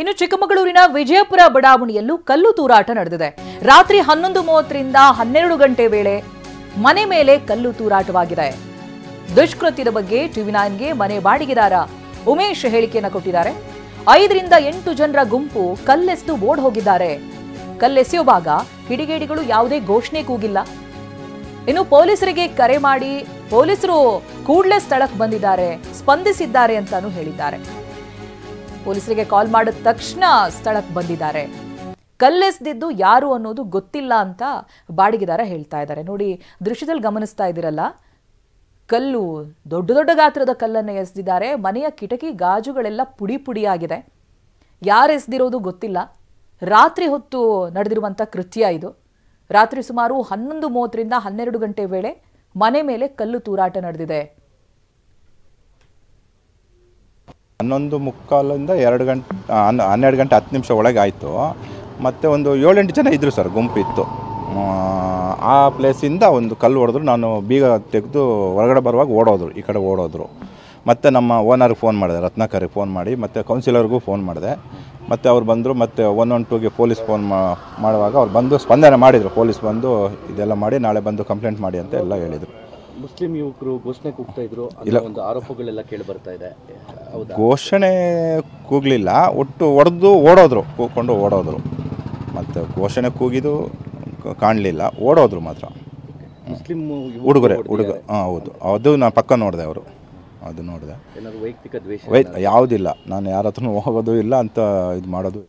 ಇನ್ನು ಚಿಕ್ಕಮಗಳೂರಿನ ವಿಜಯಪುರ ಬಡಾವಣೆಯಲ್ಲೂ ಕಲ್ಲು ತೂರಾಟ ನಡೆದಿದೆ. ರಾತ್ರಿ 11:30ರಿಂದ 12 ಗಂಟೆ ವೇಳೆ ಮನೆ ಮೇಲೆ ಕಲ್ಲು ತೂರಾಟವಾಗಿದೆ. ದುಷ್ಕೃತ್ಯದ ಬಗ್ಗೆ ಟಿವಿ9ಗೆ ಮನೆ ಬಾಡಿಗೆದಾರ ಉಮೇಶ್ ಹೇಳಿಕೆಯನ್ನು ಕೊಟ್ಟಿದ್ದಾರೆ. 5ರಿಂದ 8 ಜನರ ಗುಂಪು ಕಲ್ಲೆಸೆದು ಓಡ್ ಹೋಗಿದ್ದಾರೆ. ಕಲ್ಲೆಸೆಯುವಾಗ ಕಿಡಿಗೇಡಿಗಳು ಯಾವುದೇ ಘೋಷಣೆ ಕೂಗಿಲ್ಲ. ಇನ್ನು ಪೊಲೀಸರಿಗೆ ಕರೆ ಮಾಡಿ ಪೊಲೀಸರು ಕೂಡಲೇ ಸ್ಥಳಕ್ಕೆ ಬಂದಿದ್ದಾರೆ, ಸ್ಪಂದಿಸಿದ್ದಾರೆ ಅಂತಾನೂ ಹೇಳಿದ್ದಾರೆ. ಪೊಲೀಸರಿಗೆ ಕಾಲ್ ಮಾಡಿದ ತಕ್ಷಣ ಸ್ಥಳಕ್ಕೆ ಬಂದಿದ್ದಾರೆ. ಕಲ್ಲೆಸೆದಿದ್ದು ಯಾರು ಅನ್ನೋದು ಗೊತ್ತಿಲ್ಲ ಅಂತ ಬಾಡಿಗೆದಾರ ಹೇಳ್ತಾ ಇದ್ದಾರೆ. ನೋಡಿ, ದೃಶ್ಯದಲ್ಲಿ ಗಮನಿಸ್ತಾ ಇದ್ದೀರಲ್ಲ, ಕಲ್ಲು ದೊಡ್ಡ ದೊಡ್ಡ ಗಾತ್ರದ ಕಲ್ಲನ್ನು ಎಸೆದಿದ್ದಾರೆ. ಮನೆಯ ಕಿಟಕಿ ಗಾಜುಗಳೆಲ್ಲ ಪುಡಿ ಪುಡಿಯಾಗಿದೆ. ಯಾರು ಎಸೆದಿರೋದು ಗೊತ್ತಿಲ್ಲ. ರಾತ್ರಿ ಹೊತ್ತು ನಡೆದಿರುವಂಥ ಕೃತ್ಯ ಇದು. ರಾತ್ರಿ ಸುಮಾರು 11:30ರಿಂದ 12 ಗಂಟೆ ವೇಳೆ ಮನೆ ಮೇಲೆ ಕಲ್ಲು ತೂರಾಟ ನಡೆದಿದೆ. 11:45ರಿಂದ 2 ಗಂಟೆ 12 ಗಂಟೆ 10 ನಿಮಿಷ ಒಳಗೆ ಆಯಿತು. ಮತ್ತು ಒಂದು 7-8 ಜನ ಇದ್ದರು ಸರ್, ಗುಂಪಿತ್ತು. ಆ ಪ್ಲೇಸಿಂದ ಒಂದು ಕಲ್ಲು ಹೊಡೆದ್ರು. ನಾನು ಬೀಗ ತೆಗೆದು ಹೊರಗಡೆ ಬರುವಾಗ ಓಡೋದ್ರು, ಈ ಕಡೆ ಓಡೋದ್ರು. ಮತ್ತು ನಮ್ಮ ಓನರ್ಗೆ ಫೋನ್ ಮಾಡಿದೆ, ರತ್ನಾಕರಿಗೆ ಫೋನ್ ಮಾಡಿ, ಮತ್ತು ಕೌನ್ಸಿಲರ್ಗೂ ಫೋನ್ ಮಾಡಿದೆ. ಮತ್ತು ಅವ್ರು ಬಂದರು. ಮತ್ತು 112ಗೆ ಪೊಲೀಸ್ ಫೋನ್ ಮಾಡುವಾಗ ಅವ್ರು ಬಂದು ಸ್ಪಂದನೆ ಮಾಡಿದರು. ಪೊಲೀಸ್ ಬಂದು ಇದೆಲ್ಲ ಮಾಡಿ ನಾಳೆ ಬಂದು ಕಂಪ್ಲೇಂಟ್ ಮಾಡಿ ಅಂತ ಎಲ್ಲ ಹೇಳಿದರು. ಮುಸ್ಲಿಂ ಯುವಕರು ಘೋಷಣೆ ಕೂಗ್ತಾ ಇದ್ರು, ಇಲ್ಲ ಒಂದು ಆರೋಪಗಳೆಲ್ಲ ಕೇಳಿ ಬರ್ತಾ ಇದೆ. ಘೋಷಣೆ ಕೂಗಲಿಲ್ಲ, ಒಟ್ಟು ಹೊಡೆದು ಓಡೋದ್ರು, ಕೂಗ್ಕೊಂಡು ಓಡೋದ್ರು. ಮತ್ತು ಘೋಷಣೆ ಕೂಗಿದು ಕಾಣಲಿಲ್ಲ, ಓಡೋದ್ರು ಮಾತ್ರ. ಮುಸ್ಲಿಂ ಹುಡುಗ ಹಾಂ ಹೌದು, ಅದು ನಾನು ಪಕ್ಕ ನೋಡಿದೆ. ಅವರು ಅದು ನೋಡಿದೆ. ಏನಾದ್ರು ವೈಯಕ್ತಿಕ ದ್ವೇಷ ಯಾವುದಿಲ್ಲ, ನಾನು ಯಾರ ಹತ್ರನೂ ಹೋಗೋದು ಇಲ್ಲ ಅಂತ ಇದು ಮಾಡೋದು.